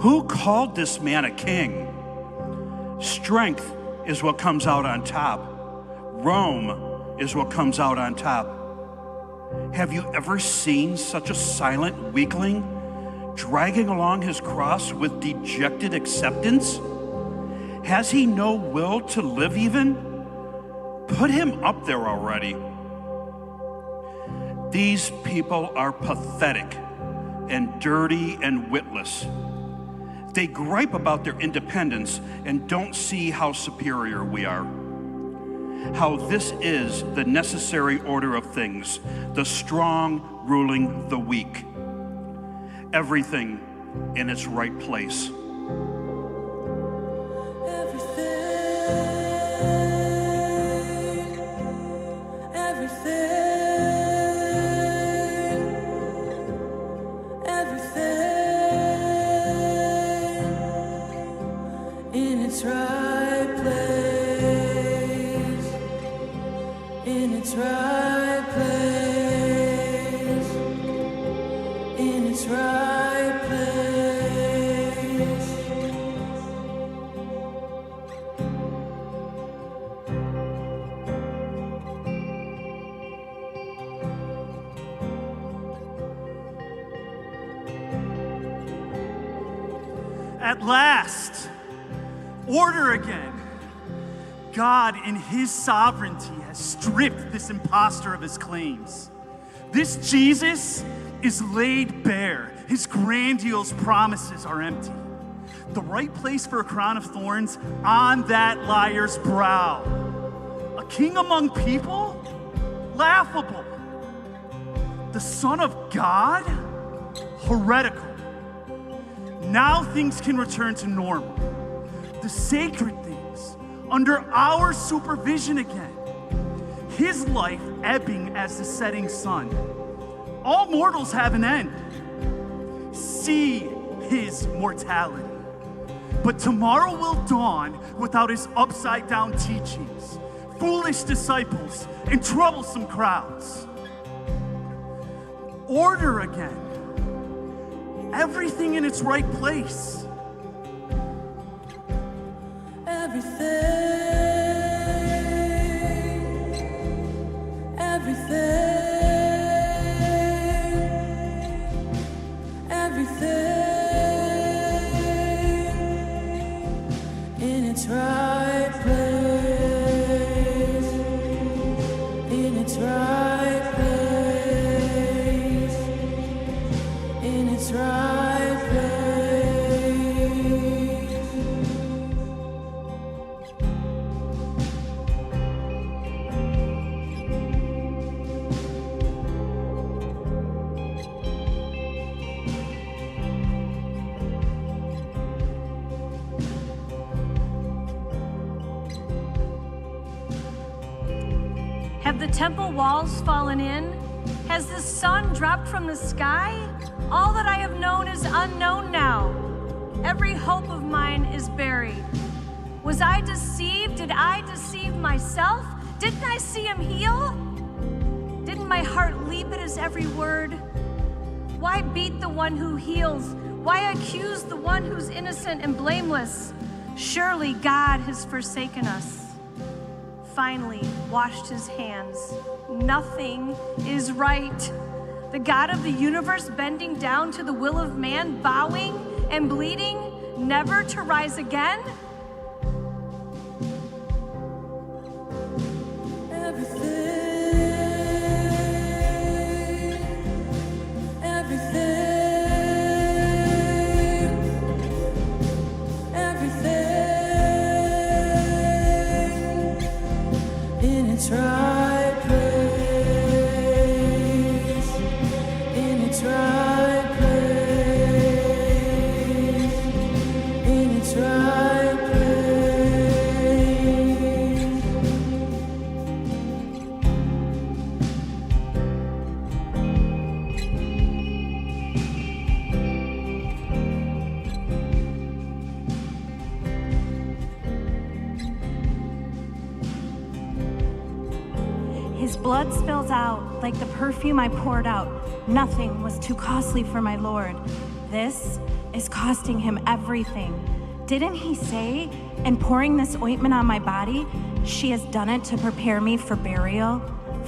Who called this man a king? Strength is what comes out on top. Rome is what comes out on top. Have you ever seen such a silent weakling dragging along his cross with dejected acceptance? Has he no will to live even? Put him up there already. These people are pathetic and dirty and witless. They gripe about their independence and don't see how superior we are. How this is the necessary order of things, the strong ruling the weak. Everything in its right place. At last, order again. God, in his sovereignty, has stripped this impostor of his claims. This Jesus is laid bare. His grandiose promises are empty. The right place for a crown of thorns on that liar's brow. A king among people? Laughable. The Son of God? Heretical. Now things can return to normal. The sacred things under our supervision again. His life ebbing as the setting sun. All mortals have an end. See his mortality. But tomorrow will dawn without his upside down teachings, foolish disciples, and troublesome crowds. Order again. Everything in its right place. Have the temple walls fallen in? Has the sun dropped from the sky? All that I have known is unknown now. Every hope of mine is buried. Was I deceived? Did I deceive myself? Didn't I see him heal? Didn't my heart leap at his every word? Why beat the one who heals? Why accuse the one who's innocent and blameless? Surely God has forsaken us. Finally washed his hands. Nothing is right. The God of the universe bending down to the will of man, bowing and bleeding, never to rise again. His blood spills out like the perfume I poured out. Nothing was too costly for my Lord. this is costing him everything. Didn't he say, in pouring this ointment on my body, she has done it to prepare me for burial?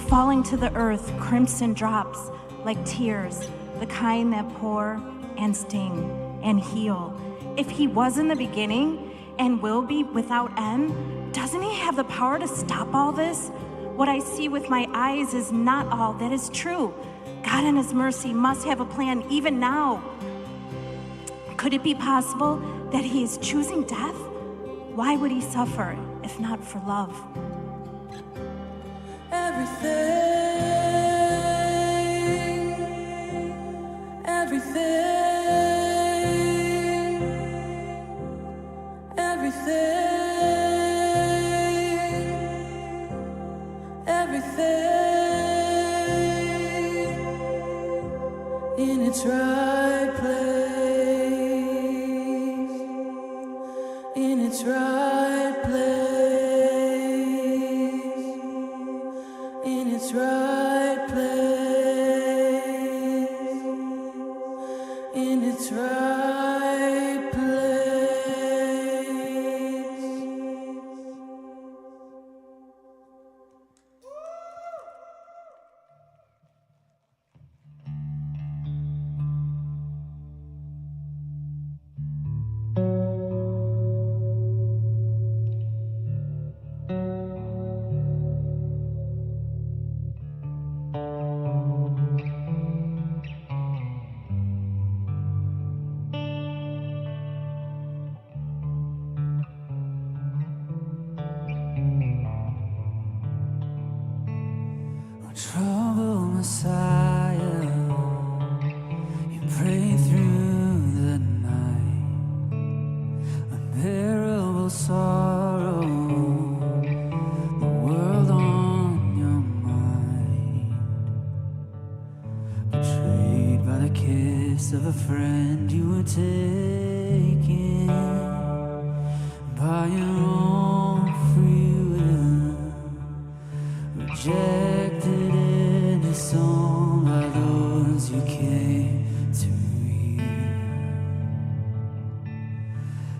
Falling to the earth, crimson drops like tears, the kind that pour and sting and heal. If he was in the beginning and will be without end, doesn't he have the power to stop all this? What I see with my eyes is not all that is true. God in his mercy must have a plan even now. Could it be possible that he is choosing death? Why would he suffer if not for love? In its right place, in its right place, in its right place, in its right place. Troubled Messiah, you pray through the night, unbearable sorrow, the world on your mind, betrayed by the kiss of a friend, you were taken by your own free will, rejected and disowned by those you came to heal.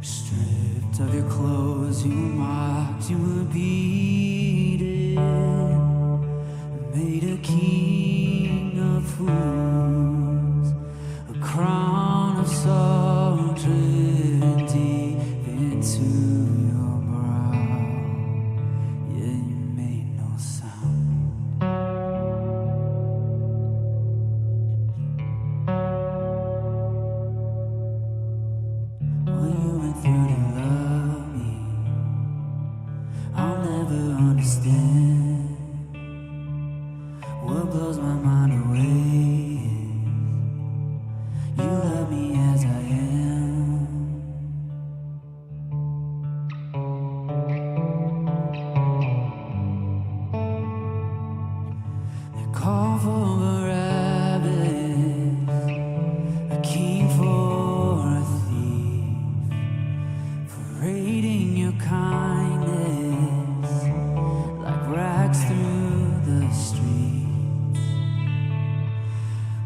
Stripped of your clothes, you were mocked, you were beaten, made a king of fools, a crown of sorrow driven deep into your brow, yet you made no sound. What you went through to love me, I'll never understand. What blows my mind away is you love me as I am. They call for Barabbas, a king for a thief, parading your kindness like rags through the streets.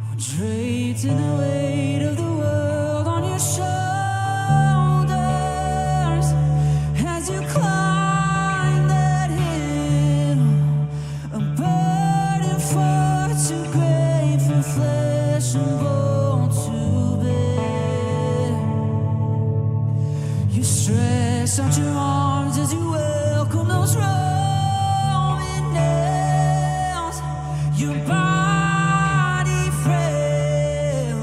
We're draped in the weight of the world on your shoulders as you climb that hill, a burden far too great for flesh and bone to bear. You stretch out your arms as you welcome those Roman nails. Your body frail,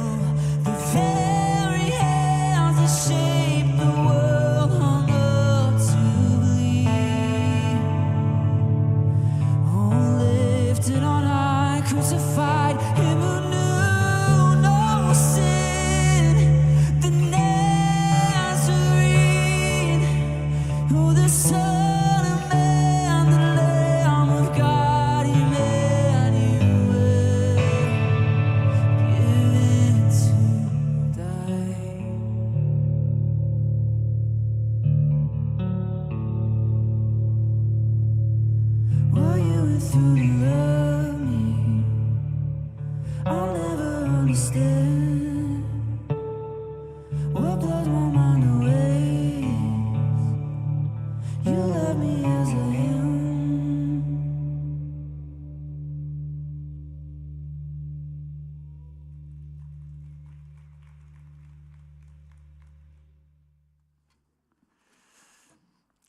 the very hands that shape the world hung up to bleed. Oh, lifted on high, crucified, him who knew no sin, the Nazarene.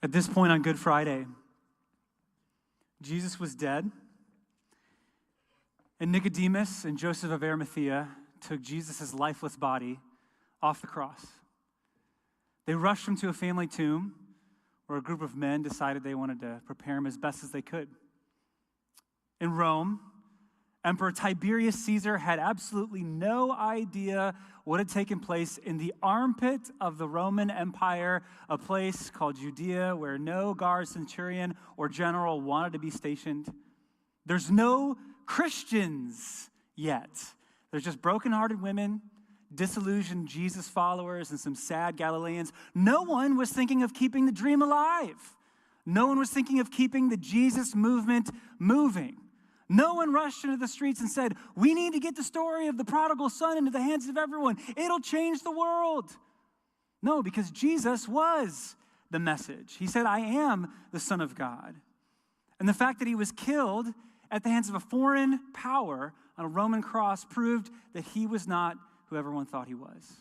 At this point on Good Friday, Jesus was dead, and Nicodemus and Joseph of Arimathea took Jesus' lifeless body off the cross. They rushed him to a family tomb where a group of men decided they wanted to prepare him as best as they could. In Rome, Emperor Tiberius Caesar had absolutely no idea what had taken place in the armpit of the Roman Empire, a place called Judea where no guard, centurion, or general wanted to be stationed. There's no Christians yet. There's just brokenhearted women, disillusioned Jesus followers, and some sad Galileans. No one was thinking of keeping the dream alive. No one was thinking of keeping the Jesus movement moving. No one rushed into the streets and said, we need to get the story of the prodigal son into the hands of everyone. It'll change the world. No, because Jesus was the message. He said, I am the Son of God. And the fact that he was killed at the hands of a foreign power on a Roman cross proved that he was not who everyone thought he was.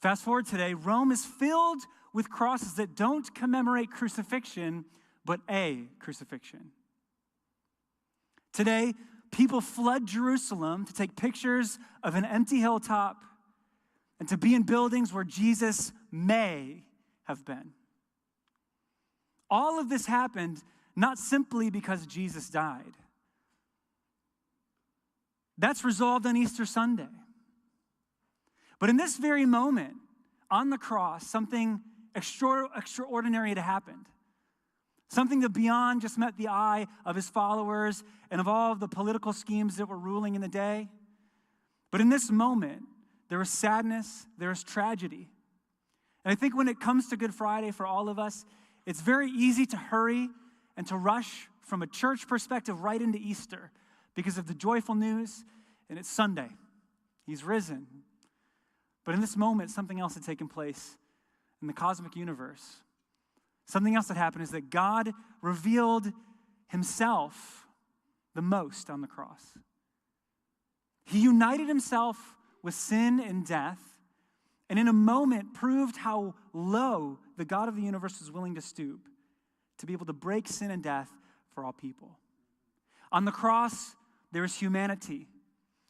Fast forward today, Rome is filled with crosses that don't commemorate crucifixion, but a crucifixion. Today, people flood Jerusalem to take pictures of an empty hilltop and to be in buildings where Jesus may have been. All of this happened not simply because Jesus died. That's resolved on Easter Sunday. But in this very moment, on the cross, something extraordinary had happened. Something that beyond just met the eye of his followers and of all of the political schemes that were ruling in the day. But in this moment, there was sadness, there was tragedy. And I think when it comes to Good Friday for all of us, it's very easy to hurry and to rush from a church perspective right into Easter because of the joyful news, and it's Sunday. He's risen. But in this moment, something else had taken place in the cosmic universe. Something else that happened is that God revealed himself the most on the cross. He united himself with sin and death, and in a moment proved how low the God of the universe was willing to stoop to be able to break sin and death for all people. On the cross, there is humanity.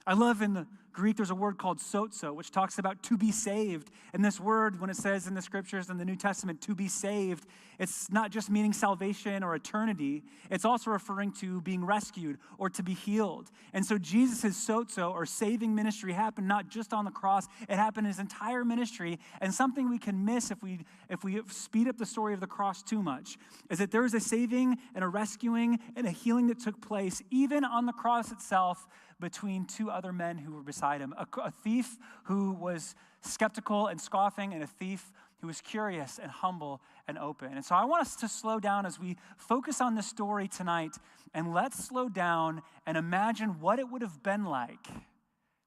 I love in the Greek, there's a word called sozo, which talks about to be saved. And this word, when it says in the scriptures in the New Testament, to be saved, it's not just meaning salvation or eternity. It's also referring to being rescued or to be healed. And so Jesus' sozo, or saving ministry, happened not just on the cross. It happened in his entire ministry. And something we can miss if we speed up the story of the cross too much is that there was a saving and a rescuing and a healing that took place even on the cross itself, between two other men who were beside him. A thief who was skeptical and scoffing, and a thief who was curious and humble and open. And so I want us to slow down as we focus on this story tonight, and let's slow down and imagine what it would have been like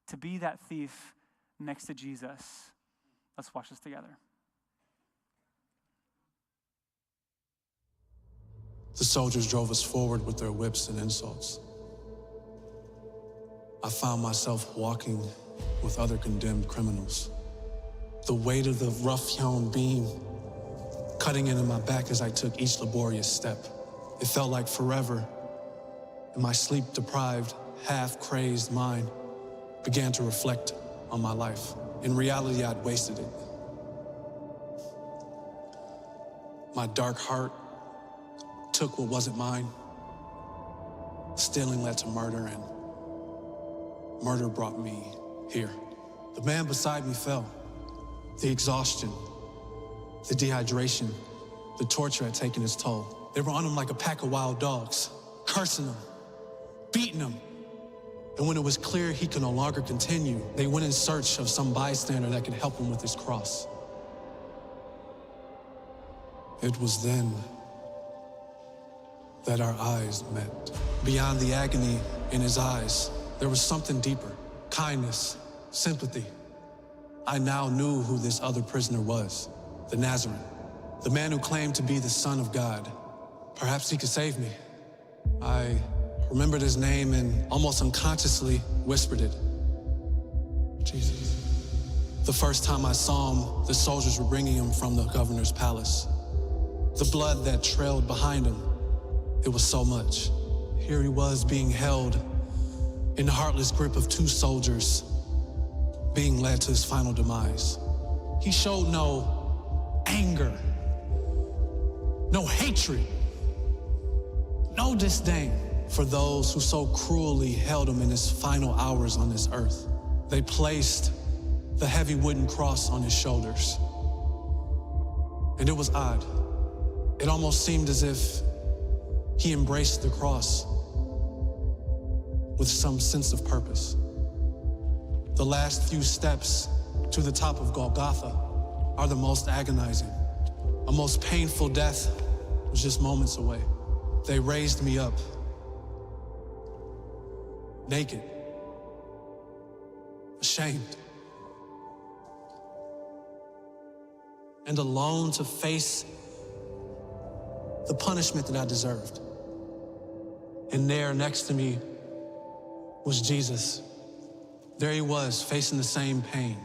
to be that thief next to Jesus. Let's watch this together. The soldiers drove us forward with their whips and insults. I found myself walking with other condemned criminals. The weight of the rough-hewn beam cutting into my back as I took each laborious step. It felt like forever, and my sleep-deprived, half-crazed mind began to reflect on my life. In reality, I'd wasted it. My dark heart took what wasn't mine. Stealing led to murder, and murder brought me here. The man beside me fell. The exhaustion, the dehydration, the torture had taken its toll. They were on him like a pack of wild dogs, cursing him, beating him. And when it was clear he could no longer continue, they went in search of some bystander that could help him with his cross. It was then that our eyes met. Beyond the agony in his eyes, there was something deeper, kindness, sympathy. I now knew who this other prisoner was, the Nazarene, the man who claimed to be the Son of God. Perhaps he could save me. I remembered his name and almost unconsciously whispered it. Jesus. The first time I saw him, the soldiers were bringing him from the governor's palace. The blood that trailed behind him, it was so much. Here he was being held in the heartless grip of two soldiers, being led to his final demise. He showed no anger, no hatred, no disdain for those who so cruelly held him in his final hours on this earth. They placed the heavy wooden cross on his shoulders. And it was odd. It almost seemed as if he embraced the cross with some sense of purpose. The last few steps to the top of Golgotha are the most agonizing. A most painful death was just moments away. They raised me up, naked, ashamed, and alone to face the punishment that I deserved. And there next to me was Jesus. There he was, facing the same pain,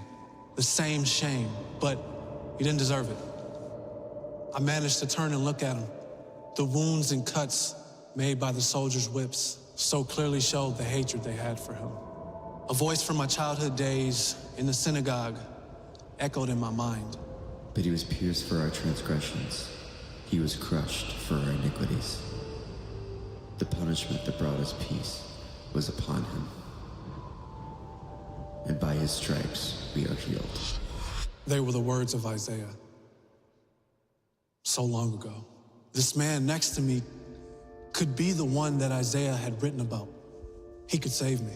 the same shame, but he didn't deserve it. I managed to turn and look at him. The wounds and cuts made by the soldiers' whips so clearly showed the hatred they had for him. A voice from my childhood days in the synagogue echoed in my mind. But he was pierced for our transgressions. He was crushed for our iniquities. The punishment that brought us peace was upon him. And by his stripes we are healed. They were the words of Isaiah. So long ago. This man next to me could be the one that Isaiah had written about. He could save me.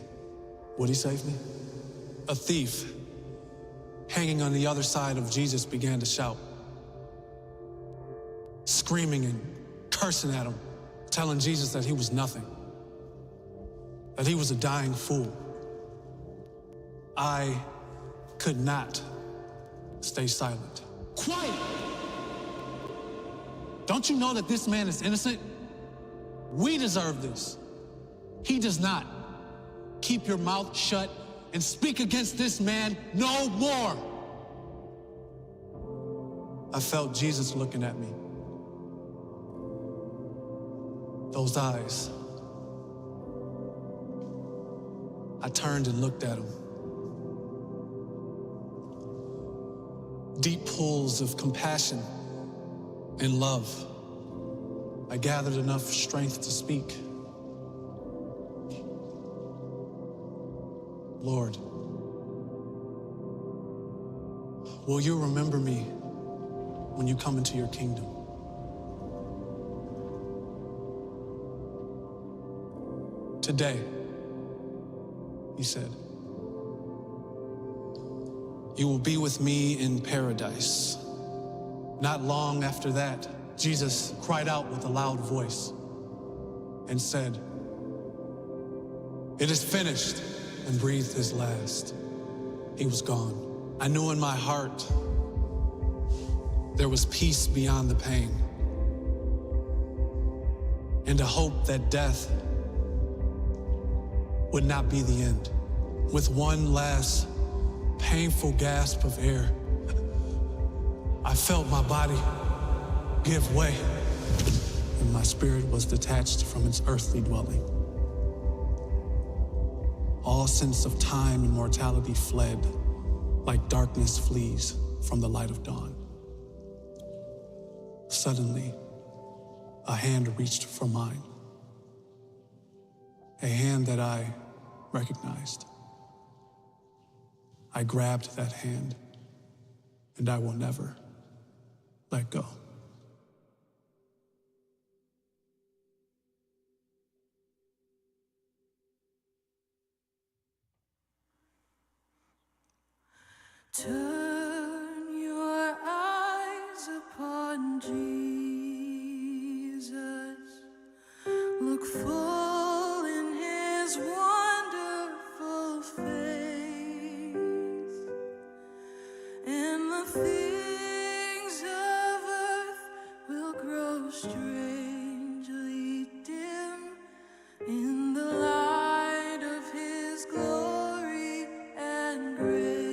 Would he save me? A thief hanging on the other side of Jesus began to shout, screaming and cursing at him, telling Jesus that he was nothing, that he was a dying fool. I could not stay silent. Quiet! Don't you know that this man is innocent? We deserve this. He does not. Keep your mouth shut and speak against this man no more. I felt Jesus looking at me. Those eyes. I turned and looked at him. Deep pools of compassion and love. I gathered enough strength to speak. Lord, will you remember me when you come into your kingdom? Today, he said, you will be with me in paradise. Not long after that, Jesus cried out with a loud voice and said, "It is finished," and breathed his last. He was gone. I knew in my heart there was peace beyond the pain and a hope that death would not be the end. With one last painful gasp of air, I felt my body give way, and my spirit was detached from its earthly dwelling. All sense of time and mortality fled, like darkness flees from the light of dawn. Suddenly, a hand reached for mine, a hand that I recognized. I grabbed that hand, and I will never let go. Turn your eyes upon Jesus. Look full in his wonderful face, and the things of earth will grow strangely dim in the light of his glory and grace.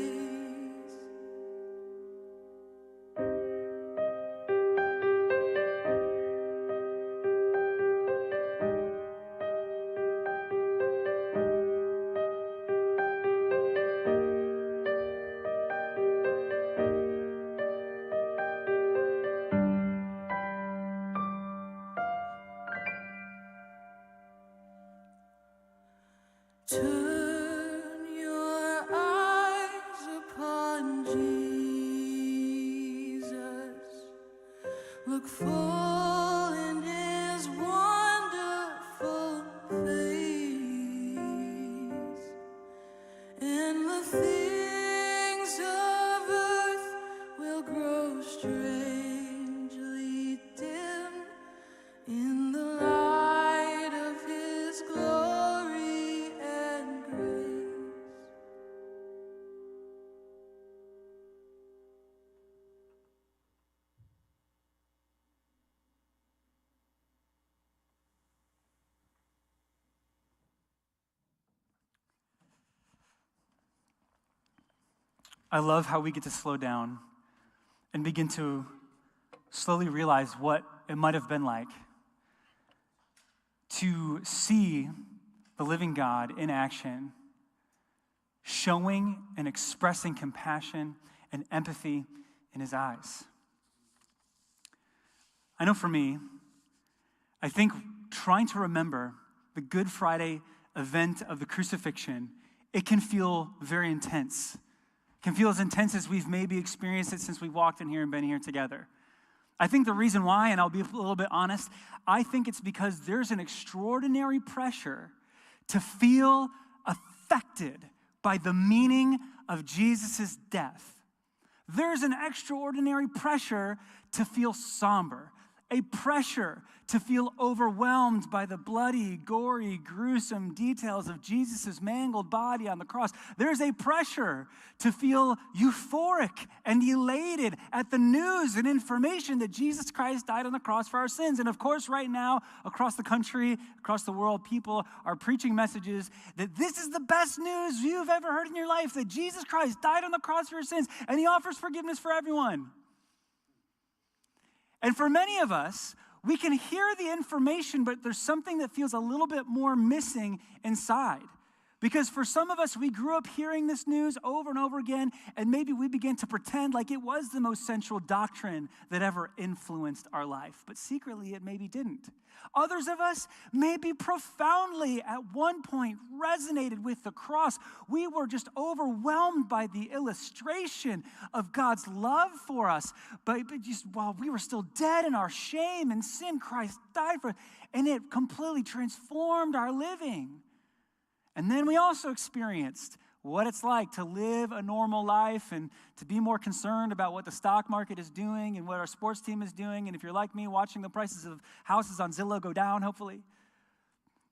I love how we get to slow down and begin to slowly realize what it might have been like to see the living God in action, showing and expressing compassion and empathy in his eyes. I know for me, I think trying to remember the Good Friday event of the crucifixion, it can feel very intense. It can feel as intense as we've maybe experienced it since we walked in here and been here together. I think the reason why, and I'll be a little bit honest, I think it's because there's an extraordinary pressure to feel affected by the meaning of Jesus' death. There's an extraordinary pressure to feel somber, a pressure to feel overwhelmed by the bloody, gory, gruesome details of Jesus' mangled body on the cross. There's a pressure to feel euphoric and elated at the news and information that Jesus Christ died on the cross for our sins. And of course, right now, across the country, across the world, people are preaching messages that this is the best news you've ever heard in your life, that Jesus Christ died on the cross for your sins, and he offers forgiveness for everyone. And for many of us, we can hear the information, but there's something that feels a little bit more missing inside. Because for some of us, we grew up hearing this news over and over again, and maybe we began to pretend like it was the most central doctrine that ever influenced our life. But secretly, it maybe didn't. Others of us maybe profoundly at one point resonated with the cross. We were just overwhelmed by the illustration of God's love for us. But just while we were still dead in our shame and sin, Christ died for us, and it completely transformed our living. And then we also experienced what it's like to live a normal life and to be more concerned about what the stock market is doing and what our sports team is doing. And if you're like me, watching the prices of houses on Zillow go down, hopefully.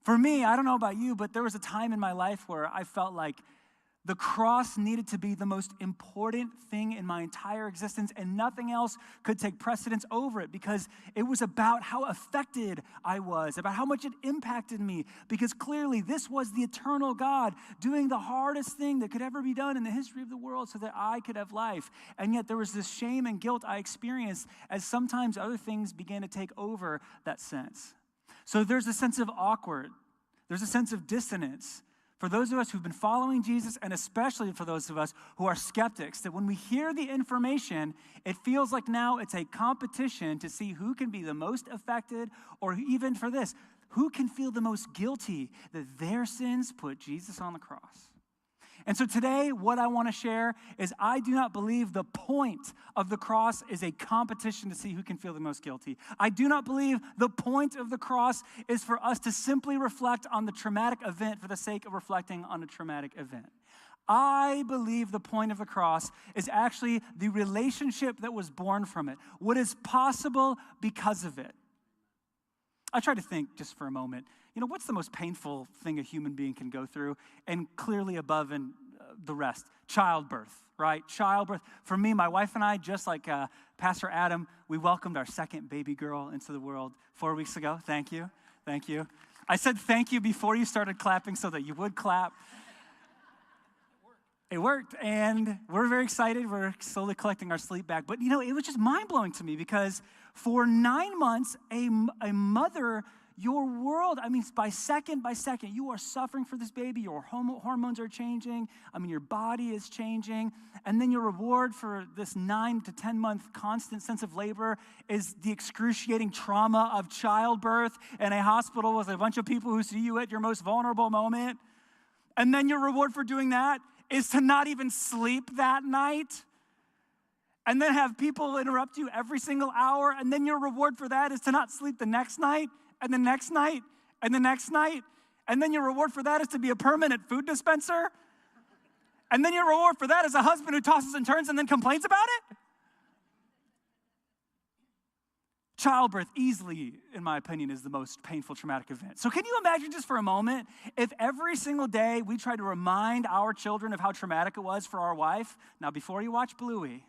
For me, I don't know about you, but there was a time in my life where I felt like the cross needed to be the most important thing in my entire existence, and nothing else could take precedence over it, because it was about how affected I was, about how much it impacted me, because clearly this was the eternal God doing the hardest thing that could ever be done in the history of the world so that I could have life. And yet there was this shame and guilt I experienced as sometimes other things began to take over that sense. So there's a sense of awkward. There's a sense of dissonance. For those of us who've been following Jesus, and especially for those of us who are skeptics, that when we hear the information, it feels like now it's a competition to see who can be the most affected, or even for this, who can feel the most guilty that their sins put Jesus on the cross. And so today, what I want to share is I do not believe the point of the cross is a competition to see who can feel the most guilty. I do not believe the point of the cross is for us to simply reflect on the traumatic event for the sake of reflecting on a traumatic event. I believe the point of the cross is actually the relationship that was born from it, what is possible because of it. I try to think just for a moment, what's the most painful thing a human being can go through? And clearly above and the rest, childbirth, right? Childbirth. For me, my wife and I, just like Pastor Adam, we welcomed our second baby girl into the world 4 weeks ago. Thank you. Thank you. I said thank you before you started clapping so that you would clap. It worked, and we're very excited. We're slowly collecting our sleep back. But, it was just mind-blowing to me because for 9 months, a mother, your world, by second, you are suffering for this baby. Your hormones are changing. Your body is changing. And then your reward for this 9 to 10 month constant sense of labor is the excruciating trauma of childbirth in a hospital with a bunch of people who see you at your most vulnerable moment. And then your reward for doing that is to not even sleep that night, and then have people interrupt you every single hour, and then your reward for that is to not sleep the next night, and the next night, and the next night, and then your reward for that is to be a permanent food dispenser, and then your reward for that is a husband who tosses and turns and then complains about it. Childbirth easily, in my opinion, is the most painful traumatic event. So can you imagine just for a moment if every single day we tried to remind our children of how traumatic it was for our wife? Now, before you watch Bluey,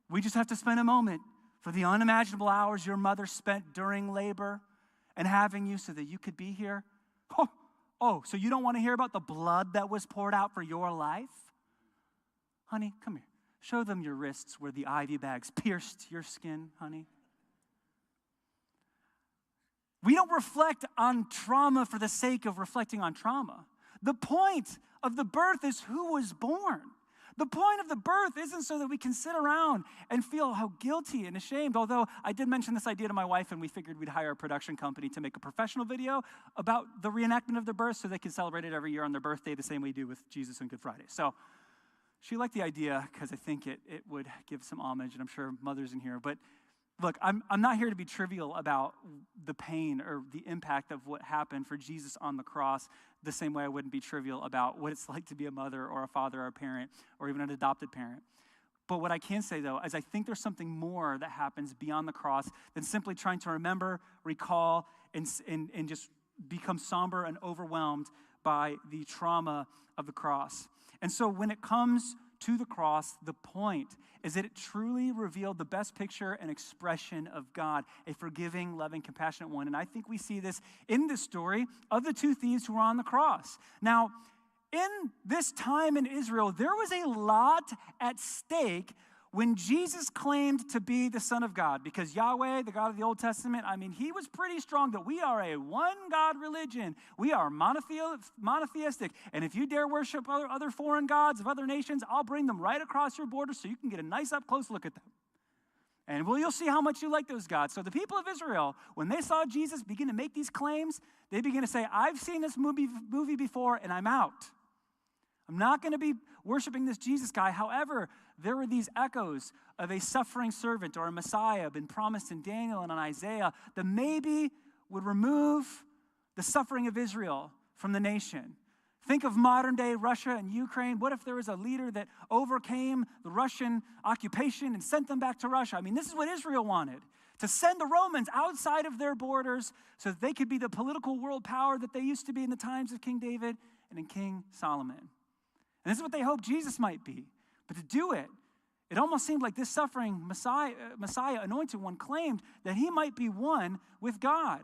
we just have to spend a moment for the unimaginable hours your mother spent during labor and having you so that you could be here. Oh, so you don't want to hear about the blood that was poured out for your life? Honey, come here. Show them your wrists where the ivy bags pierced your skin, honey. We don't reflect on trauma for the sake of reflecting on trauma. The point of the birth is who was born. The point of the birth isn't so that we can sit around and feel how guilty and ashamed, although I did mention this idea to my wife and we figured we'd hire a production company to make a professional video about the reenactment of their birth so they can celebrate it every year on their birthday the same way we do with Jesus and Good Friday. So she liked the idea because I think it would give some homage, and I'm sure mothers in here. But look, I'm not here to be trivial about the pain or the impact of what happened for Jesus on the cross, the same way I wouldn't be trivial about what it's like to be a mother or a father or a parent or even an adopted parent. But what I can say, though, is I think there's something more that happens beyond the cross than simply trying to remember, recall, and just become somber and overwhelmed by the trauma of the cross. And so when it comes to the cross, the point is that it truly revealed the best picture and expression of God, a forgiving, loving, compassionate one. And I think we see this in this story of the two thieves who were on the cross. Now, in this time in Israel, there was a lot at stake when Jesus claimed to be the Son of God, because Yahweh, the God of the Old Testament, he was pretty strong that we are a one-God religion. We are monotheistic. And if you dare worship other foreign gods of other nations, I'll bring them right across your border so you can get a nice up-close look at them. And you'll see how much you like those gods. So the people of Israel, when they saw Jesus begin to make these claims, they begin to say, I've seen this movie before, and I'm out. I'm not going to be worshiping this Jesus guy. However, there were these echoes of a suffering servant or a Messiah been promised in Daniel and in Isaiah that maybe would remove the suffering of Israel from the nation. Think of modern day Russia and Ukraine. What if there was a leader that overcame the Russian occupation and sent them back to Russia? This is what Israel wanted, to send the Romans outside of their borders so that they could be the political world power that they used to be in the times of King David and in King Solomon. And this is what they hoped Jesus might be. But to do it, it almost seemed like this suffering Messiah, anointed one, claimed that he might be one with God.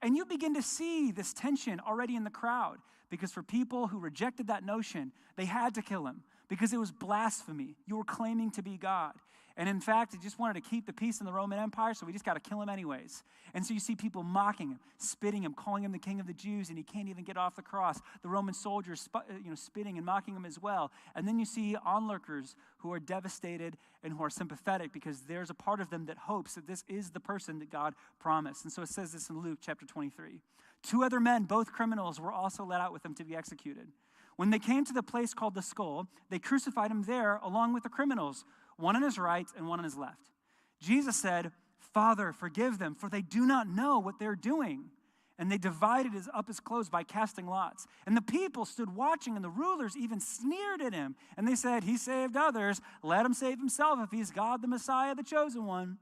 And you begin to see this tension already in the crowd, because for people who rejected that notion, they had to kill him because it was blasphemy. You were claiming to be God. And in fact, they just wanted to keep the peace in the Roman Empire, so we just got to kill him anyways. And so you see people mocking him, spitting him, calling him the king of the Jews, and he can't even get off the cross. The Roman soldiers spitting and mocking him as well. And then you see onlookers who are devastated and who are sympathetic because there's a part of them that hopes that this is the person that God promised. And so it says this in Luke chapter 23. 2 other men, both criminals, were also led out with him to be executed. When they came to the place called the Skull, they crucified him there along with the criminals, one on his right and one on his left. Jesus said, Father, forgive them, for they do not know what they're doing. And they divided up his clothes by casting lots. And the people stood watching, and the rulers even sneered at him. And they said, he saved others. Let him save himself if he's God, the Messiah, the chosen one.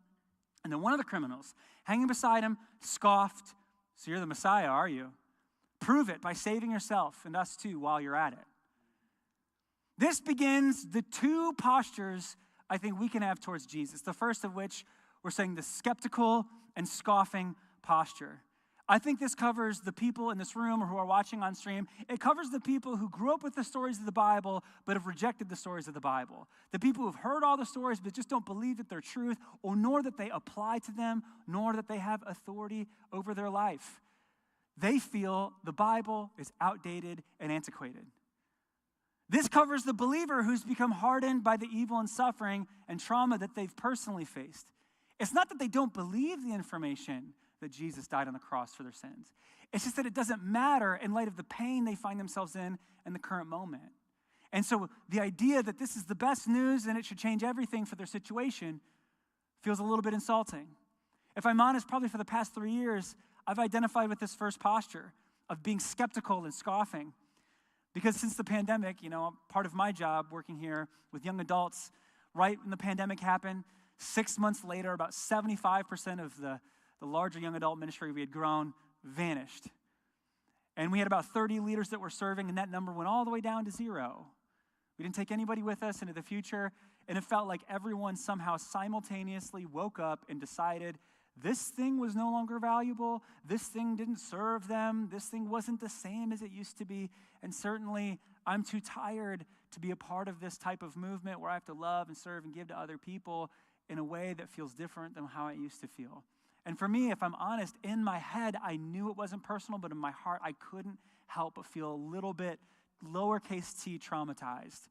And then one of the criminals, hanging beside him, scoffed. So you're the Messiah, are you? Prove it by saving yourself and us too while you're at it. This begins the two postures I think we can have towards Jesus. The first of which, we're saying the skeptical and scoffing posture. I think this covers the people in this room or who are watching on stream. It covers the people who grew up with the stories of the Bible but have rejected the stories of the Bible. The people who have heard all the stories but just don't believe that they're truth, or nor that they apply to them, nor that they have authority over their life. They feel the Bible is outdated and antiquated. This covers the believer who's become hardened by the evil and suffering and trauma that they've personally faced. It's not that they don't believe the information that Jesus died on the cross for their sins. It's just that it doesn't matter in light of the pain they find themselves in the current moment. And so the idea that this is the best news and it should change everything for their situation feels a little bit insulting. If I'm honest, probably for the past 3 years, I've identified with this first posture of being skeptical and scoffing. Because since the pandemic, part of my job working here with young adults, right when the pandemic happened, 6 months later, about 75% of the larger young adult ministry we had grown vanished. And we had about 30 leaders that were serving, and that number went all the way down to 0. We didn't take anybody with us into the future, and it felt like everyone somehow simultaneously woke up and decided this thing was no longer valuable, this thing didn't serve them, this thing wasn't the same as it used to be, and certainly I'm too tired to be a part of this type of movement where I have to love and serve and give to other people in a way that feels different than how I used to feel. And for me, if I'm honest, in my head, I knew it wasn't personal, but in my heart, I couldn't help but feel a little bit lowercase t traumatized,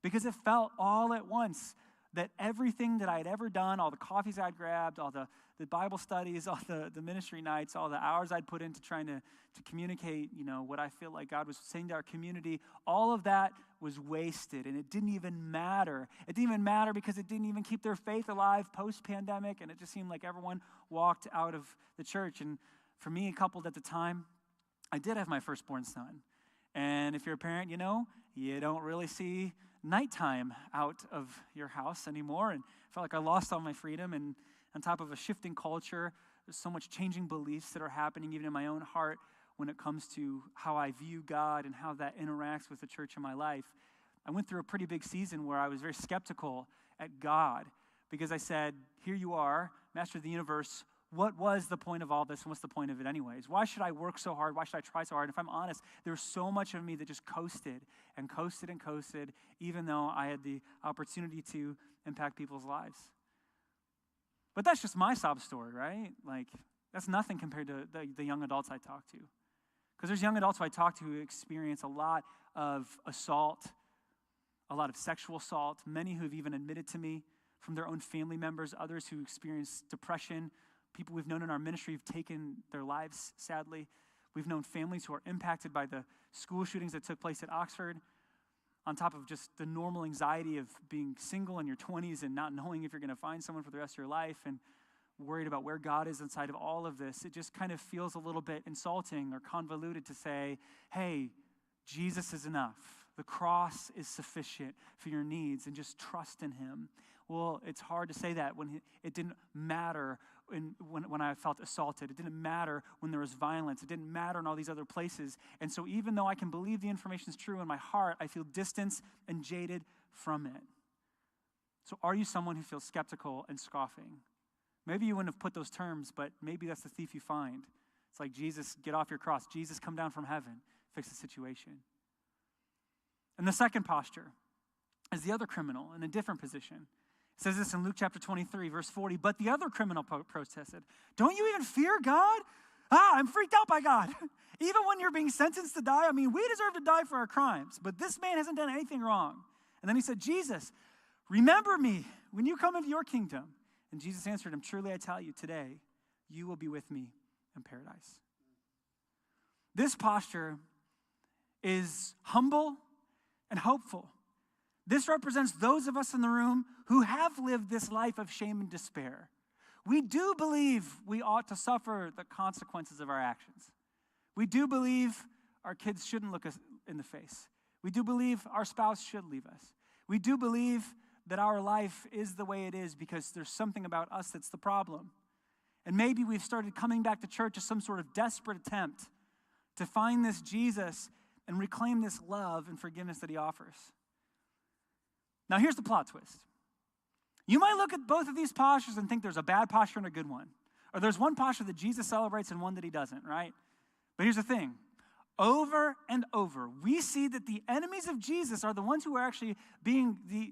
because it felt all at once that everything that I had ever done, all the coffees I'd grabbed, all the Bible studies, all the ministry nights, all the hours I'd put into trying to communicate, what I feel like God was saying to our community, all of that was wasted, and it didn't even matter. It didn't even matter because it didn't even keep their faith alive post-pandemic, and it just seemed like everyone walked out of the church. And for me, coupled at the time, I did have my firstborn son. And if you're a parent, you don't really see nighttime out of your house anymore. And I felt like I lost all my freedom. And on top of a shifting culture, there's so much changing beliefs that are happening even in my own heart when it comes to how I view God and how that interacts with the church in my life. I went through a pretty big season where I was very skeptical at God, because I said, here you are, master of the universe. What was the point of all this, and what's the point of it anyways? Why should I work so hard? Why should I try so hard? If I'm honest, there was so much of me that just coasted and coasted and coasted, even though I had the opportunity to impact people's lives. But that's just my sob story, right? Like, that's nothing compared to the young adults I talk to. Because there's young adults who I talk to who experience a lot of assault, a lot of sexual assault, many who have even admitted to me from their own family members, others who experience depression. People we've known in our ministry have taken their lives, sadly. We've known families who are impacted by the school shootings that took place at Oxford, on top of just the normal anxiety of being single in your 20s and not knowing if you're going to find someone for the rest of your life and worried about where God is inside of all of this. It just kind of feels a little bit insulting or convoluted to say, hey, Jesus is enough. The cross is sufficient for your needs, and just trust in him. Well, it's hard to say that when it didn't matter when I felt assaulted. It didn't matter when there was violence. It didn't matter in all these other places. And so even though I can believe the information is true in my heart, I feel distanced and jaded from it. So are you someone who feels skeptical and scoffing? Maybe you wouldn't have put those terms, but maybe that's the thief you find. It's like, Jesus, get off your cross. Jesus, come down from heaven. Fix the situation. And the second posture is the other criminal in a different position. It says this in Luke chapter 23, verse 40. But the other criminal protested, don't you even fear God? I'm freaked out by God. Even when you're being sentenced to die, we deserve to die for our crimes. But this man hasn't done anything wrong. And then he said, Jesus, remember me when you come into your kingdom. And Jesus answered him, truly I tell you, today you will be with me in paradise. This posture is humble and hopeful. This represents those of us in the room who have lived this life of shame and despair. We do believe we ought to suffer the consequences of our actions. We do believe our kids shouldn't look us in the face. We do believe our spouse should leave us. We do believe that our life is the way it is because there's something about us that's the problem. And maybe we've started coming back to church as some sort of desperate attempt to find this Jesus and reclaim this love and forgiveness that he offers. Now, here's the plot twist. You might look at both of these postures and think there's a bad posture and a good one. Or there's one posture that Jesus celebrates and one that he doesn't, right? But here's the thing. Over and over, we see that the enemies of Jesus are the ones who are actually being the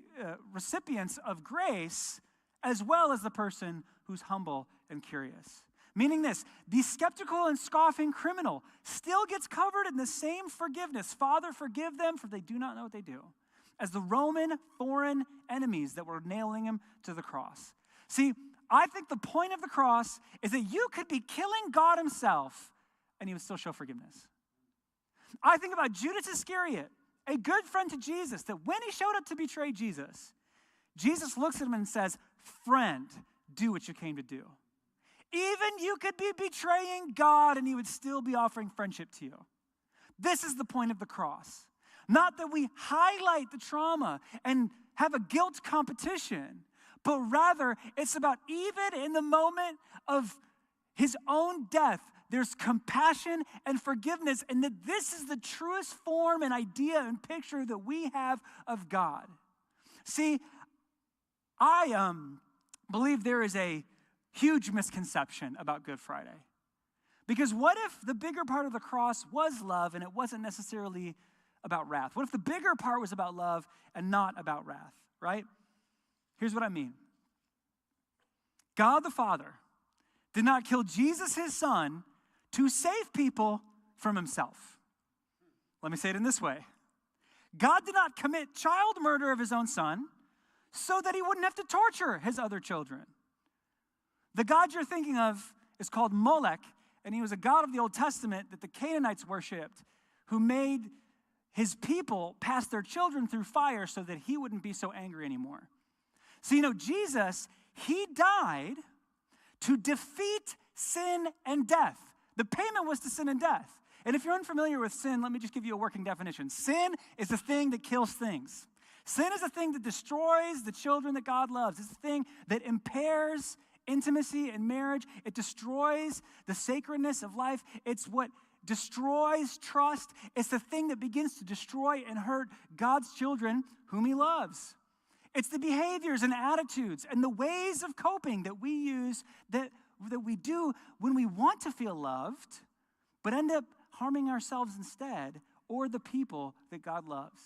recipients of grace, as well as the person who's humble and curious. Meaning this, the skeptical and scoffing criminal still gets covered in the same forgiveness. Father, forgive them, for they do not know what they do. As the Roman foreign enemies that were nailing him to the cross. See, I think the point of the cross is that you could be killing God himself and he would still show forgiveness. I think about Judas Iscariot, a good friend to Jesus, that when he showed up to betray Jesus, Jesus looks at him and says, friend, do what you came to do. Even you could be betraying God and he would still be offering friendship to you. This is the point of the cross. Not that we highlight the trauma and have a guilt competition, but rather it's about even in the moment of his own death, there's compassion and forgiveness, and that this is the truest form and idea and picture that we have of God. See, I believe there is a huge misconception about Good Friday. Because what if the bigger part of the cross was love and it wasn't necessarily about wrath? What if the bigger part was about love and not about wrath, right? Here's what I mean. God the Father did not kill Jesus, his son, to save people from himself. Let me say it in this way. God did not commit child murder of his own son so that he wouldn't have to torture his other children. The God you're thinking of is called Molech, and he was a god of the Old Testament that the Canaanites worshipped, who made his people pass their children through fire so that he wouldn't be so angry anymore. So, Jesus, he died to defeat sin and death. The payment was to sin and death. And if you're unfamiliar with sin, let me just give you a working definition. Sin is the thing that kills things. Sin is the thing that destroys the children that God loves. It's the thing that impairs intimacy and marriage. It destroys the sacredness of life. It's what destroys trust. It's the thing that begins to destroy and hurt God's children whom he loves. It's the behaviors and attitudes and the ways of coping that we use, that we do when we want to feel loved, but end up harming ourselves instead, or the people that God loves.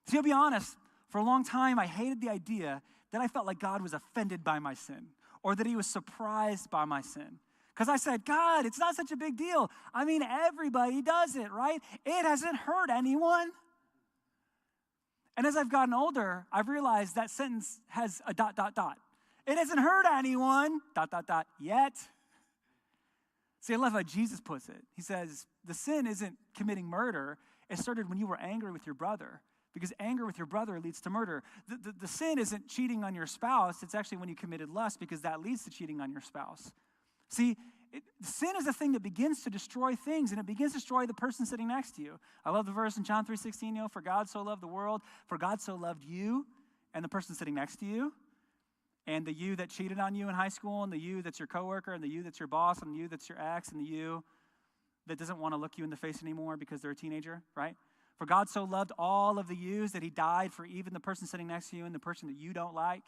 See, I'll be honest, for a long time I hated the idea that I felt like God was offended by my sin, or that he was surprised by my sin. Because I said, God, it's not such a big deal. I mean, everybody does it, right? It hasn't hurt anyone. And as I've gotten older, I've realized that sentence has a ... It hasn't hurt anyone, ... yet. See, I love how Jesus puts it. He says, the sin isn't committing murder. It started when you were angry with your brother, because anger with your brother leads to murder. The sin isn't cheating on your spouse. It's actually when you committed lust, because that leads to cheating on your spouse. See, sin is a thing that begins to destroy things, and it begins to destroy the person sitting next to you. I love the verse in John 3:16, for God so loved the world, for God so loved you and the person sitting next to you, and the you that cheated on you in high school, and the you that's your coworker, and the you that's your boss, and the you that's your ex, and the you that doesn't want to look you in the face anymore because they're a teenager, right? For God so loved all of the yous that he died for even the person sitting next to you and the person that you don't like.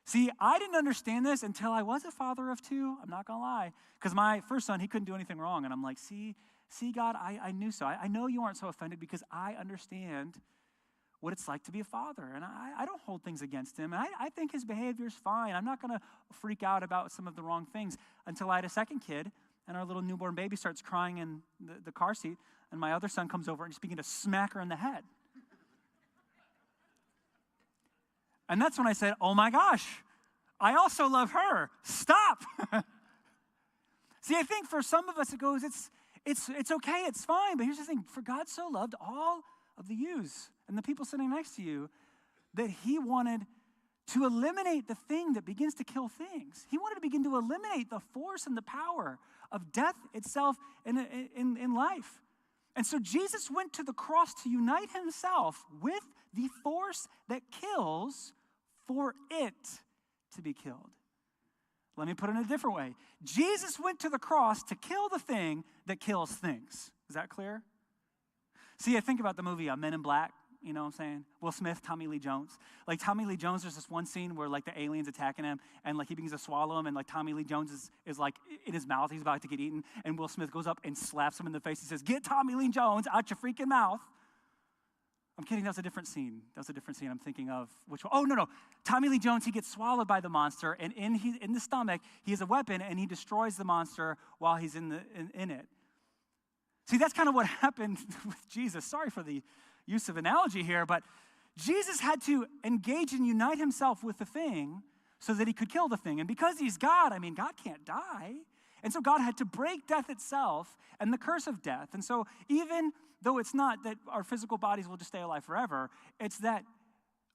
See, I didn't understand this until I was a father of two. I'm not going to lie. Because my first son, he couldn't do anything wrong. And I'm like, see, God, I knew so. I know you aren't so offended because I understand what it's like to be a father. And I don't hold things against him. And I think his behavior is fine. I'm not going to freak out about some of the wrong things until I had a second kid, and our little newborn baby starts crying in the car seat, and my other son comes over and just begins to smack her in the head. And that's when I said, oh my gosh, I also love her. Stop. See, I think for some of us it goes, it's okay, it's fine. But here's the thing, for God so loved all of the yous and the people sitting next to you that he wanted to eliminate the thing that begins to kill things. He wanted to begin to eliminate the force and the power of death itself in life. And so Jesus went to the cross to unite himself with the force that kills for it to be killed. Let me put it in a different way. Jesus went to the cross to kill the thing that kills things. Is that clear? See, I think about the movie Men in Black. You know what I'm saying? Will Smith, Tommy Lee Jones. Like Tommy Lee Jones, there's this one scene where like the alien's attacking him and like he begins to swallow him and like Tommy Lee Jones is like in his mouth. He's about to get eaten. And Will Smith goes up and slaps him in the face. He says, get Tommy Lee Jones out your freaking mouth. I'm kidding. That was a different scene. I'm thinking of which one? Oh, no. Tommy Lee Jones, he gets swallowed by the monster, and in the stomach, he has a weapon, and he destroys the monster while he's in it. See, that's kind of what happened with Jesus. Sorry for the use of analogy here, but Jesus had to engage and unite himself with the thing so that he could kill the thing. And because he's God, God can't die. And so God had to break death itself and the curse of death. And so even though it's not that our physical bodies will just stay alive forever, it's that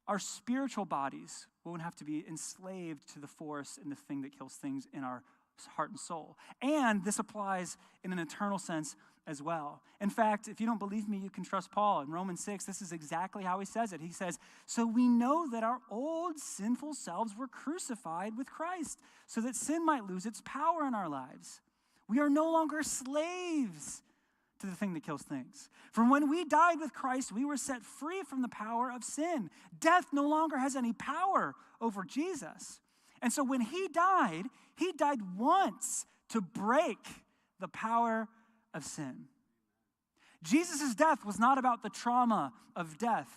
our spiritual bodies won't have to be enslaved to the force and the thing that kills things in our heart and soul. And this applies in an eternal sense as well. In fact, if you don't believe me, you can trust Paul. In Romans 6, this is exactly how he says it. He says, so we know that our old sinful selves were crucified with Christ so that sin might lose its power in our lives. We are no longer slaves to the thing that kills things. For when we died with Christ, we were set free from the power of sin. Death no longer has any power over Jesus. And so when he died once to break the power of sin. Jesus' death was not about the trauma of death,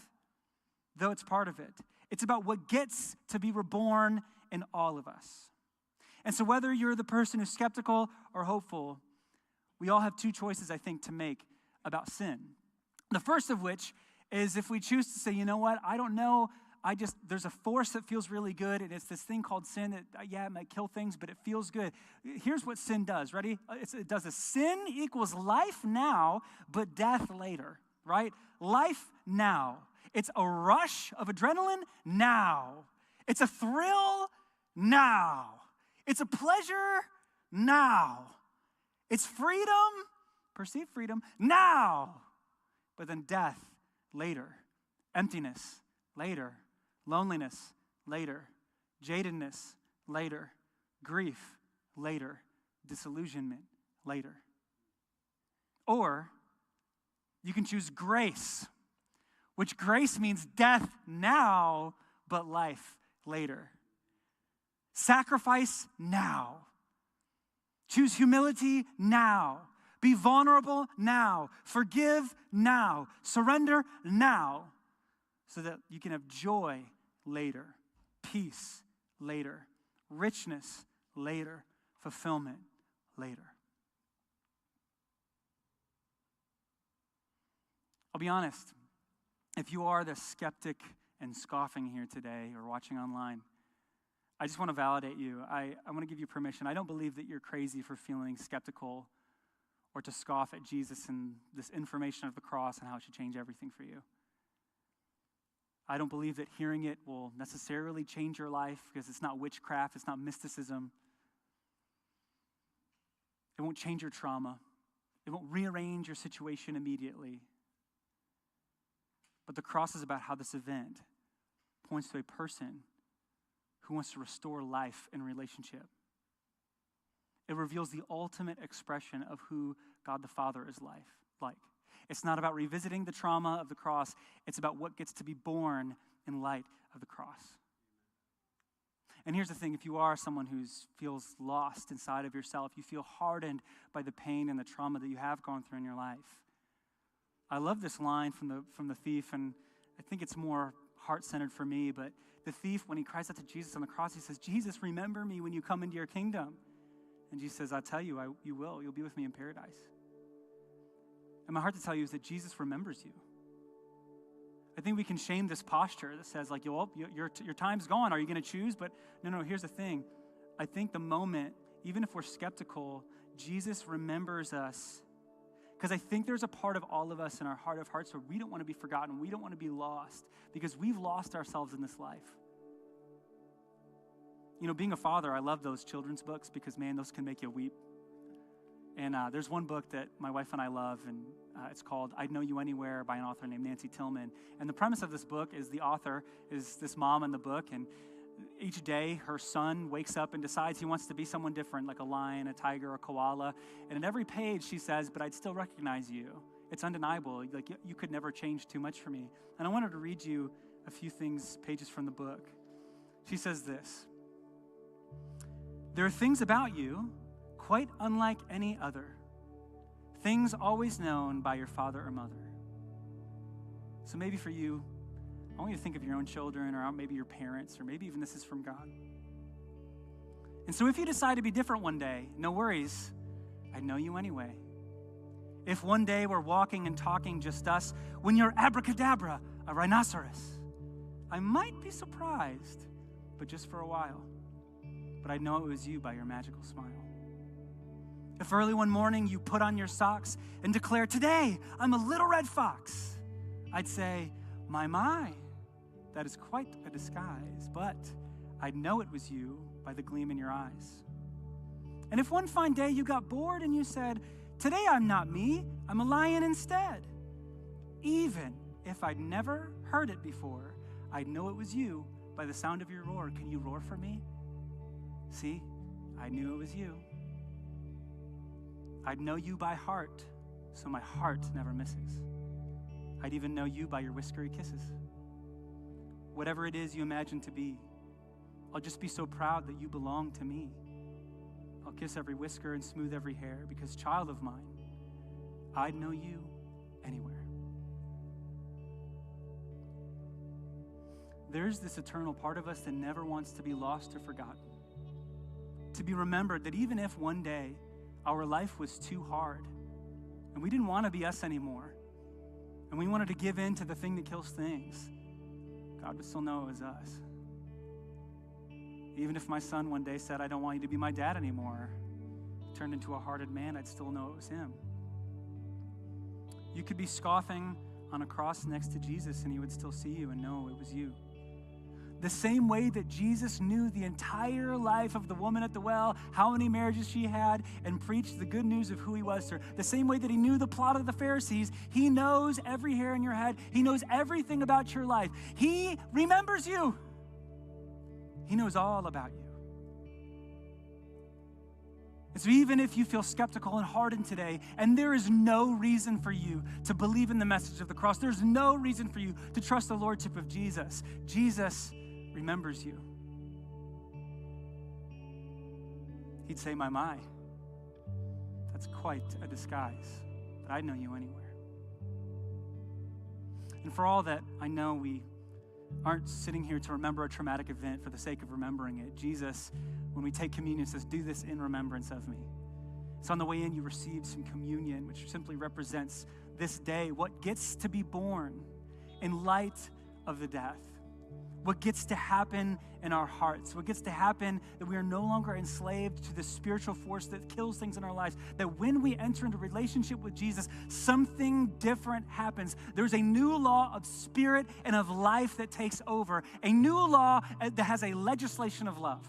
though it's part of it. It's about what gets to be reborn in all of us. And so whether you're the person who's skeptical or hopeful, we all have two choices, I think, to make about sin. The first of which is if we choose to say, you know what, I don't know, there's a force that feels really good, and it's this thing called sin that, it might kill things, but it feels good. Here's what sin does, ready? It does a sin equals life now, but death later, right? Life now. It's a rush of adrenaline now. It's a thrill now. It's a pleasure now. It's freedom, perceived freedom, now. But then death later. Emptiness later. Loneliness later. Jadedness later. Grief later. Disillusionment later. Or you can choose grace, which grace means death now, but life later. Sacrifice now. Choose humility now. Be vulnerable now. Forgive now. Surrender now, so that you can have joy later, peace later, richness later, fulfillment later. I'll be honest, if you are the skeptic and scoffing here today or watching online, I just want to validate you. I want to give you permission. I don't believe that you're crazy for feeling skeptical or to scoff at Jesus and this information of the cross and how it should change everything for you. I don't believe that hearing it will necessarily change your life, because it's not witchcraft, it's not mysticism. It won't change your trauma. It won't rearrange your situation immediately. But the cross is about how this event points to a person who wants to restore life in relationship. It reveals the ultimate expression of who God the Father is like. It's not about revisiting the trauma of the cross. It's about what gets to be born in light of the cross. And here's the thing, if you are someone who feels lost inside of yourself, you feel hardened by the pain and the trauma that you have gone through in your life, I love this line from the thief, and I think it's more heart-centered for me, but the thief, when he cries out to Jesus on the cross, he says, Jesus, remember me when you come into your kingdom. And Jesus says, I'll tell you, you will. You'll be with me in paradise. And my heart to tell you is that Jesus remembers you. I think we can shame this posture that says, like, your time's gone. Are you going to choose? But no, here's the thing. I think the moment, even if we're skeptical, Jesus remembers us. Because I think there's a part of all of us in our heart of hearts where we don't want to be forgotten. We don't want to be lost because we've lost ourselves in this life. You know, being a father, I love those children's books because, man, those can make you weep. And there's one book that my wife and I love, and it's called I'd Know You Anywhere by an author named Nancy Tillman. And the premise of this book is the author is this mom in the book, and each day her son wakes up and decides he wants to be someone different, like a lion, a tiger, a koala. And in every page she says, but I'd still recognize you. It's undeniable. Like, you could never change too much for me. And I wanted to read you a few pages from the book. She says this: there are things about you quite unlike any other, things always known by your father or mother. So maybe for you, I want you to think of your own children, or maybe your parents, or maybe even this is from God. And so if you decide to be different one day, no worries, I know you anyway. If one day we're walking and talking just us, when you're abracadabra, a rhinoceros, I might be surprised, but just for a while. But I know it was you by your magical smile. If early one morning you put on your socks and declare, today I'm a little red fox, I'd say, my, that is quite a disguise, but I'd know it was you by the gleam in your eyes. And if one fine day you got bored and you said, today I'm not me, I'm a lion instead, even if I'd never heard it before, I'd know it was you by the sound of your roar. Can you roar for me? See, I knew it was you. I'd know you by heart, so my heart never misses. I'd even know you by your whiskery kisses. Whatever it is you imagine to be, I'll just be so proud that you belong to me. I'll kiss every whisker and smooth every hair, because child of mine, I'd know you anywhere. There's this eternal part of us that never wants to be lost or forgotten. To be remembered that even if one day our life was too hard and we didn't want to be us anymore and we wanted to give in to the thing that kills things, God would still know it was us. Even if my son one day said, I don't want you to be my dad anymore, turned into a hearted man, I'd still know it was him. You could be scoffing on a cross next to Jesus and he would still see you and know it was you. The same way that Jesus knew the entire life of the woman at the well, how many marriages she had, and preached the good news of who he was to her. The same way that he knew the plot of the Pharisees, he knows every hair in your head. He knows everything about your life. He remembers you. He knows all about you. And so even if you feel skeptical and hardened today, and there is no reason for you to believe in the message of the cross, there's no reason for you to trust the lordship of Jesus. Jesus remembers you. He'd say, my, that's quite a disguise, but I'd know you anywhere. And for all that I know we aren't sitting here to remember a traumatic event for the sake of remembering it. Jesus, when we take communion, says, do this in remembrance of me. So on the way in, you receive some communion, which simply represents this day, what gets to be born in light of the death, what gets to happen in our hearts, what gets to happen that we are no longer enslaved to the spiritual force that kills things in our lives, that when we enter into relationship with Jesus, something different happens. There's a new law of spirit and of life that takes over, a new law that has a legislation of love.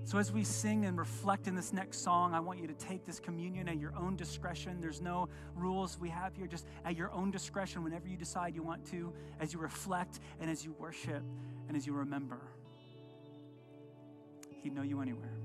So as we sing and reflect in this next song, I want you to take this communion at your own discretion. There's no rules we have here, just at your own discretion whenever you decide you want to, as you reflect and as you worship and as you remember. He'd know you anywhere.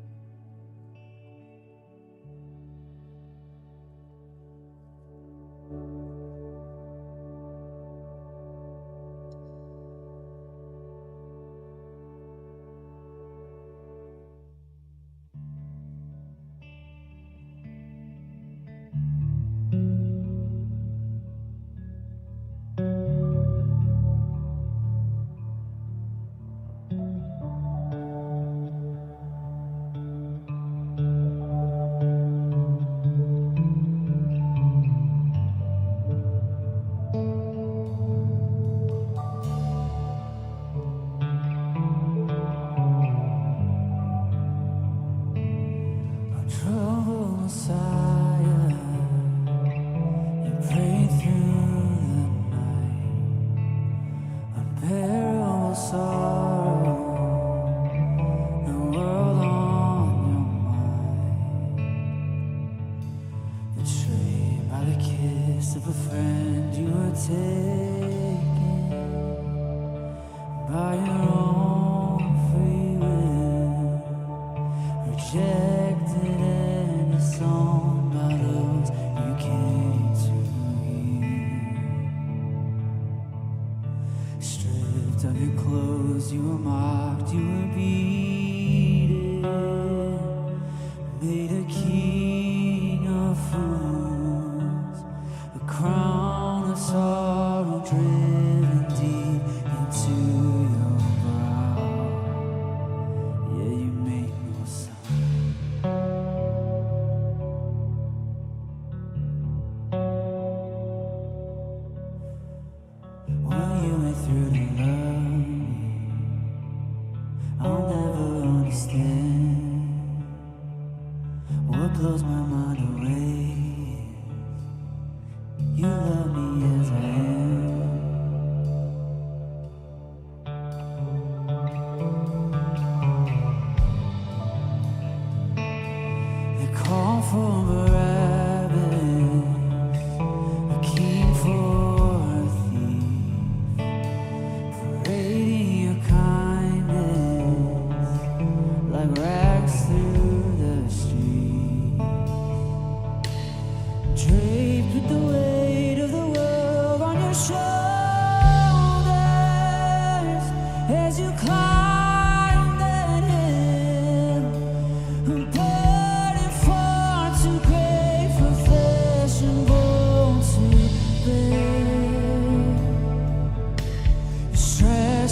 Burning far too great for flesh and bone to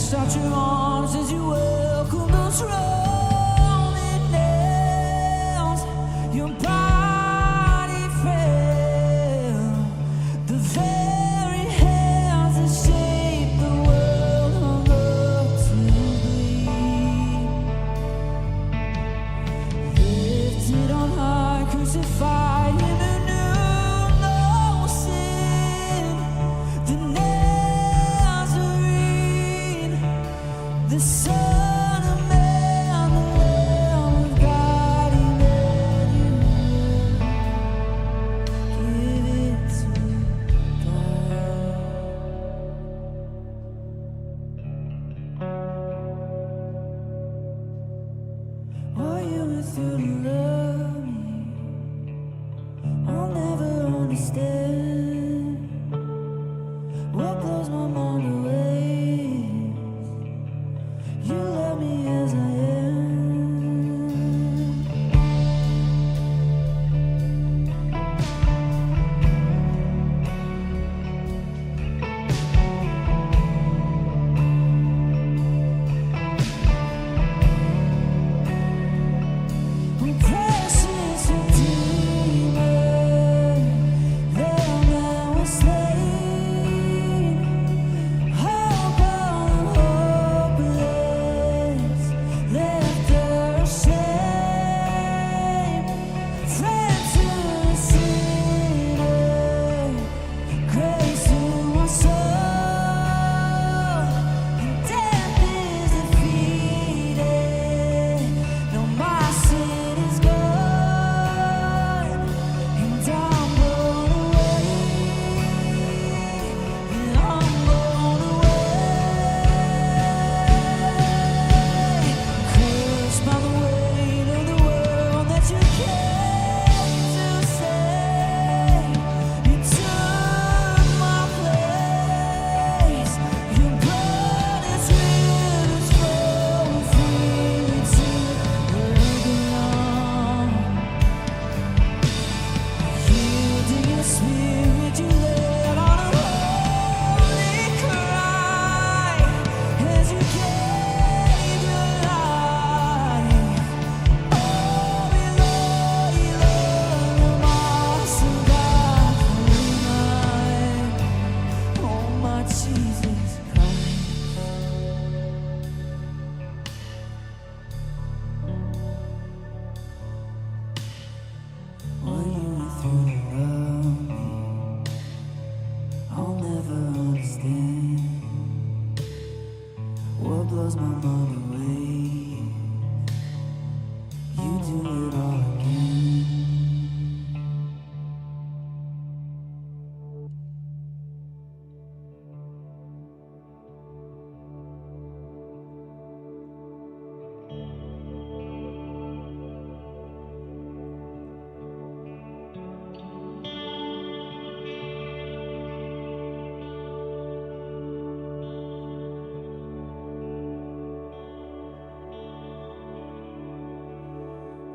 stretched out your arms as you welcome those rolling nails. Your body fell. The very hands that shaped the world hung up to bleed. Lifted on high, crucified, him who knew no sin. The Nazarene, the Son of Man, the Lamb of God, Emmanuel. Give it to God. What you went through to love me, I'll never understand. What blows my mind away, you love me as I am. Precious Redeemer, Lamb that was slain. Hope of the hopeless, left ashamed. Friend to the sinner, grace to my soul. And death is defeated. No, my sin is gone, and I'm blown away. And I'm blown away. Crushed by the weight of the world that you came to save. You took my place. Your blood is rivers flowing freely to where I belong. Yielding your spirit, you led on a holy cry as you gave your life. Oh, Eloi, Eloi, lama sabachthani. Oh, my Jesus Christ. What you went through to love me, I'll never understand. What blows my mind away, you do it all again.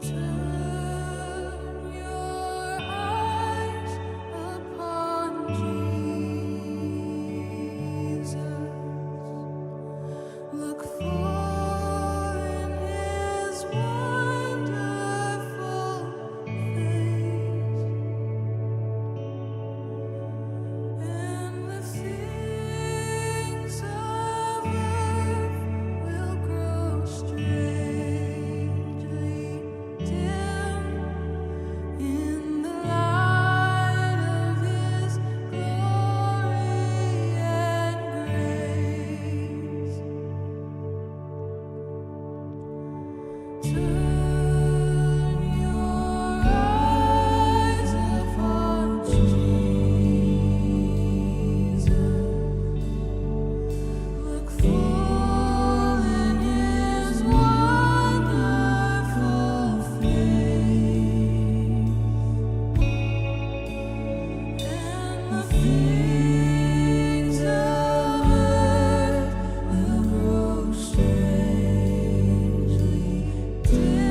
Turn your eyes upon Jesus. Look for in His wonderful face, and the things of earth will grow strangely dim in the light of His glory and grace. Turn your eyes upon Jesus. Look full in His wonderful face, and the things of earth will grow strangely dim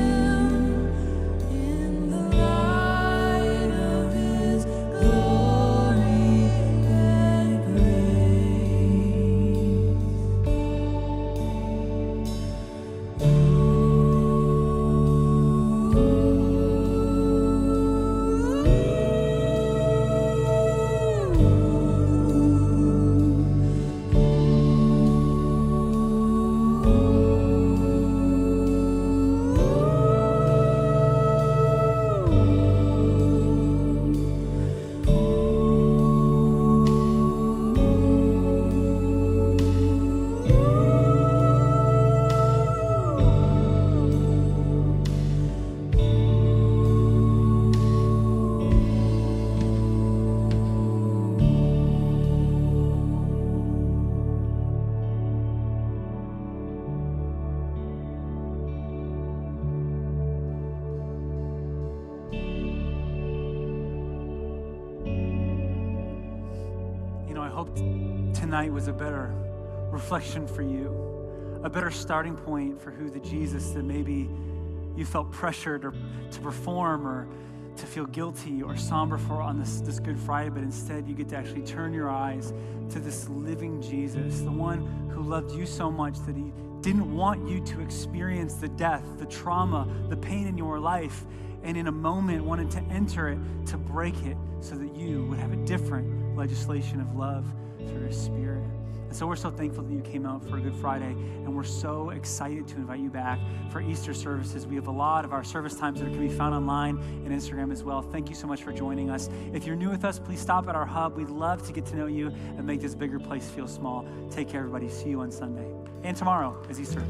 hope tonight was a better reflection for you, a better starting point for who the Jesus that maybe you felt pressured to perform or to feel guilty or somber for on this Good Friday, but instead you get to actually turn your eyes to this living Jesus, the one who loved you so much that he didn't want you to experience the death, the trauma, the pain in your life, and in a moment wanted to enter it, to break it, so that you would have a different legislation of love through his Spirit. And so we're so thankful that you came out for a Good Friday, and we're so excited to invite you back for Easter services. We have a lot of our service times that can be found online and Instagram as well. Thank you so much for joining us. If you're new with us, please stop at our hub. We'd love to get to know you and make this bigger place feel small. Take care, everybody. See you on Sunday. And tomorrow is Easter.